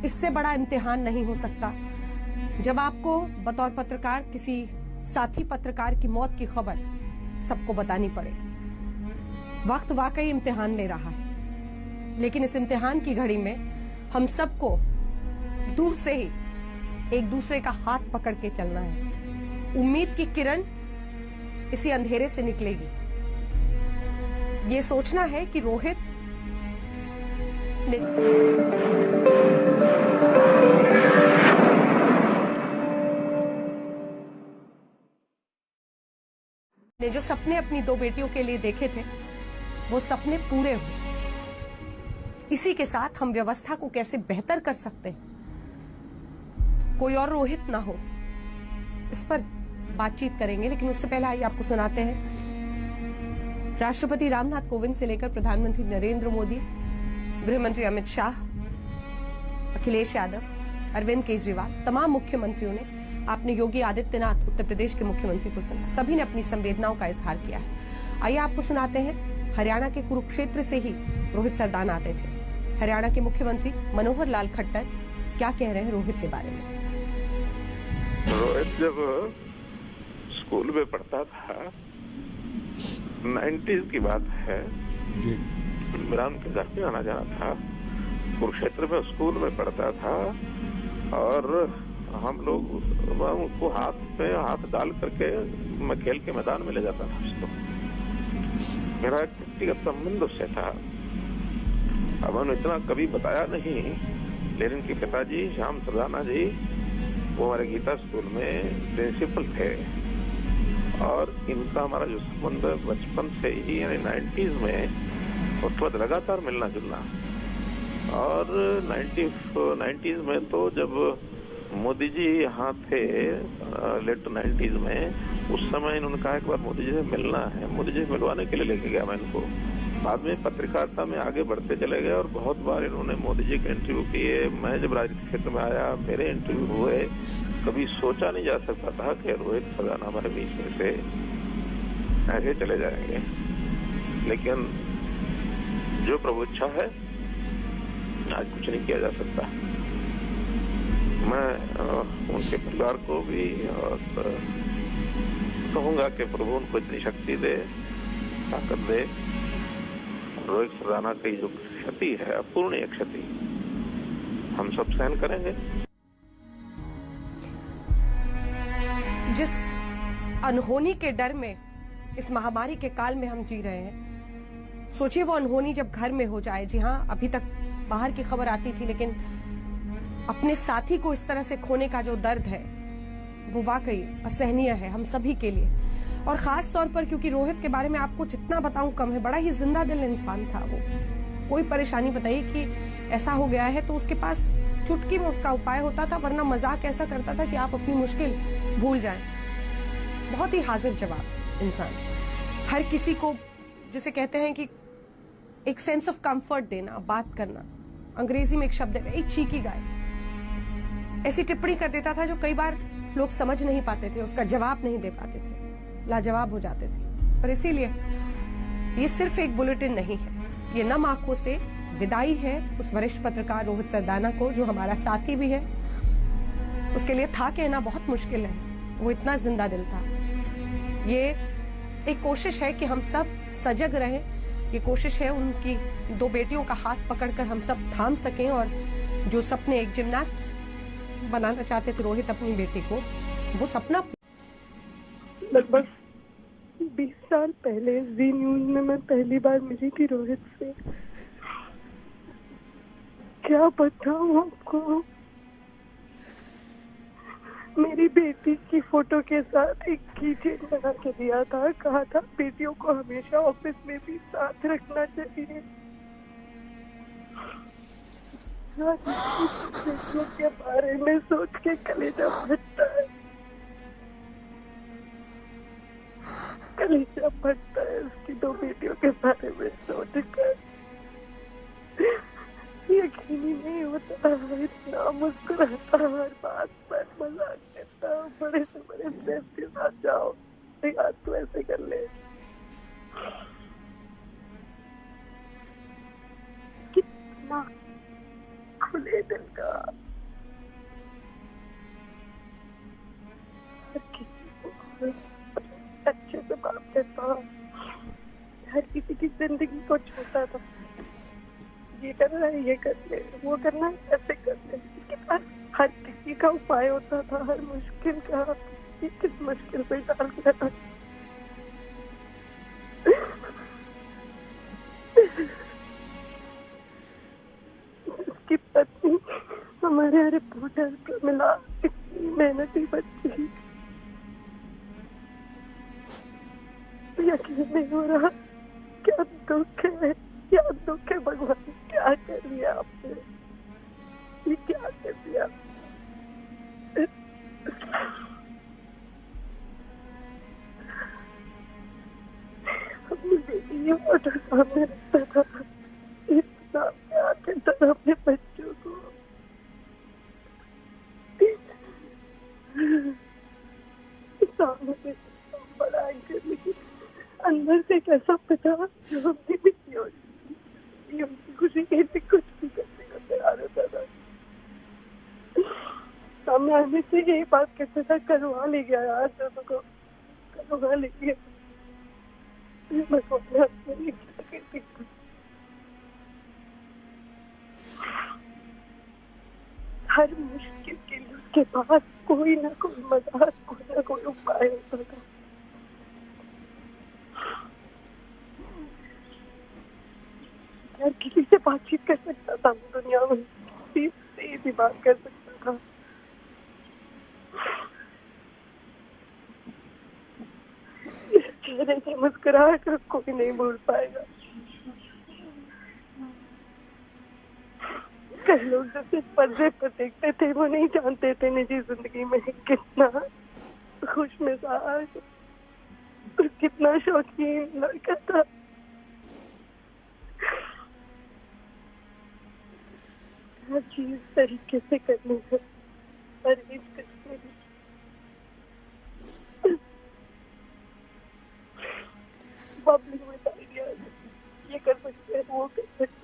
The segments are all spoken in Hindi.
इससे बड़ा इम्तिहान नहीं हो सकता जब आपको बतौर पत्रकार किसी साथी पत्रकार की मौत की खबर सबको बतानी पड़े। वक्त वाकई इम्तिहान ले रहा है, लेकिन इस इम्तिहान की घड़ी में हम सबको दूर से ही एक दूसरे का हाथ पकड़ के चलना है। उम्मीद की किरण इसी अंधेरे से निकलेगी। ये सोचना है कि रोहित ने जो सपने अपनी दो बेटियों के लिए देखे थे वो सपने पूरे हुए। इसी के साथ हम व्यवस्था को कैसे बेहतर कर सकते हैं, कोई और रोहित ना हो, इस पर बातचीत करेंगे। लेकिन उससे पहले आइए आपको सुनाते हैं राष्ट्रपति रामनाथ कोविंद से लेकर प्रधानमंत्री नरेंद्र मोदी, गृहमंत्री अमित शाह, अखिलेश यादव, अरविंद केजरीवाल, तमाम मुख्यमंत्रियों ने आपने योगी आदित्यनाथ उत्तर प्रदेश के मुख्यमंत्री को सुना। सभी ने अपनी संवेदनाओं का इजहार किया है। आइए आपको सुनाते हैं हरियाणा के कुरुक्षेत्र से ही रोहित सरदाना आते थे। हरियाणा के मुख्यमंत्री मनोहर लाल खट्टर क्या कह रहे हैं रोहित के बारे में। रोहित जब स्कूल में पढ़ता था, 90s की बात है, मेरा उनके घर पे आना जाना था। कुरुक्षेत्र में स्कूल में पढ़ता था और हम लोग उसको हाथ पे हाथ डाल करके मैं खेल के मैदान में ले जाता था उसको। मेरा एक व्यक्तिगत संबंध उससे था। अब उन्होंने इतना कभी बताया नहीं, लेकिन इनके पिताजी श्याम सरदाना जी वो हमारे गीता स्कूल में प्रिंसिपल थे और इनका हमारा जो संबंध बचपन से ही यानी 90s में उसके बाद लगातार मिलना जुलना। और 90s में तो जब मोदी जी यहाँ थे लेट 90s में, उस समय इन्होंने कहा एक बार मोदी जी से मिलना है। मोदी जी से मिलवाने के लिए लेके गया मैं इनको। बाद में पत्रकारिता में आगे बढ़ते चले गए और बहुत बार इन्होंने मोदी जी के इंटरव्यू किए। मैं जब राजनीतिक क्षेत्र में आया मेरे इंटरव्यू हुए। कभी सोचा नहीं जा सकता था कि रोहित सरदाना हमारे बीच में से ऐसे चले जाएंगे, लेकिन जो प्रभु इच्छा है आज कुछ नहीं किया जा सकता। मैं उनके परिवार को भी कहूंगा कि प्रभु उनको इतनी शक्ति दे, ताकत दे। रोहित सरदाना की जो क्षति है, अपूर्णीय क्षति, हम सब सहन करेंगे। जिस अनहोनी के डर में इस महामारी के काल में हम जी रहे हैं, सोचिए वो अनहोनी जब घर में हो जाए। जी हाँ, अभी तक बाहर की खबर आती थी, लेकिन अपने साथी को इस तरह से खोने का जो दर्द है वो वाकई असहनीय है हम सभी के लिए। और खास तौर पर क्योंकि रोहित के बारे में आपको जितना बताऊं कम है। बड़ा ही जिंदा दिल इंसान था वो। कोई परेशानी बताइए कि ऐसा हो गया है तो उसके पास चुटकी में उसका उपाय होता था, वरना मजाक ऐसा करता था कि आप अपनी मुश्किल भूल जाएं। बहुत ही हाजिर जवाब इंसान, हर किसी को जिसे कहते हैं कि एक सेंस ऑफ कंफर्ट देना, बात करना। अंग्रेजी में एक शब्द है, एक चीकी गाय। ऐसी टिप्पणी कर देता था जो कई बार लोग समझ नहीं पाते थे, उसका जवाब नहीं दे पाते थे, लाजवाब हो जाते थे। और इसीलिए ये सिर्फ एक बुलेटिन नहीं है, ये नम आंखों से विदाई है उस वरिष्ठ पत्रकार रोहित सरदाना को, जो हमारा साथी भी है। उसके लिए था कहना बहुत मुश्किल है, वो इतना जिंदा दिल था। ये एक कोशिश है कि हम सब सजग रहें। ये कोशिश है उनकी दो बेटियों का हाथ पकड़कर हम सब थाम सकें, और जो सपने एक जिम्नास्ट बनाना चाहते थे रोहित अपनी बेटी को, वो सपना। लगभग 20 साल पहले जी न्यूज में मैं पहली बार मिली थी रोहित से। क्या बताऊं आपको, मेरी बेटी की फोटो के साथ एक कीचेन बना के दिया था। कहा था बेटियों को हमेशा ऑफिस में भी साथ रखना चाहिए। बेटियों के बारे में सोच के कलेजा फटता है, कलेजा फटता है उसकी दो बेटियों के बारे में सोचकर। यकीन ही नहीं होता, इतना मुस्कुराता, हर बात पर मजाक करता, बड़े से बड़े प्रेम के साथ जाओ, आज तो ऐसे कर ले। कितना खुले दिल का, हर किसी को अच्छे से बात करता, हर किसी की जिंदगी को छूता था। ये करना है, ये कर ले, वो करना है, ऐसे कर ले। इसके पास हर किसी का उपाय होता था, हर मुश्किल का। ये किस मुश्किल पे डाल दिया था। उसकी पत्नी हमारे रिपोर्टर प्रमिला इतनी मेहनती बच्ची, यकीन नहीं हो रहा। क्या दुख है, क्या दुख है भगवान, क्या कर दिया आपने, ये क्या कर दिया। अपनी बेटी ये फोटो सामने रखता था, इतना प्यार करता था अपने बच्चों को। सामने से बड़ा कर, लेकिन अंदर से कैसा पता जो हमने भी की होती। ये उनकी खुशी के लिए कुछ भी करने को तैयार होता था। सामने आने से यही बात कहता था, करवा ले गया यार दोनों को, करवा ले गया। हर मुश्किल के लिए उसके पास कोई ना कोई मजाक, कोई ना कोई उपाय होता था। हर किसी से बातचीत कर सकता था दुनिया में, सीधी बात कर सकता था। चेहरे की मुस्कुराहट कोई नहीं भूल पाएगा। कई लोग जो सिर्फ पर्दे पर देखते थे, वो नहीं जानते थे निजी जिंदगी में कितना खुश मिजाज और कितना शौकीन लड़का था। हर चीज तरीके से करने से, परहेज करने से। पब्लिक में आइडिया ये कर सकते हैं, वो कर सकते हैं।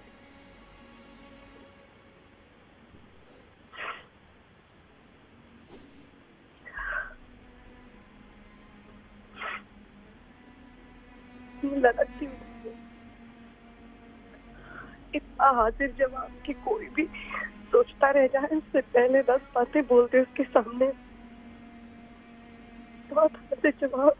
लड़की इतना हाजिर जवाब कि कोई भी सोचता रह जाए, उससे पहले 10 बातें बोलते उसके सामने। बहुत हाजिर जवाब।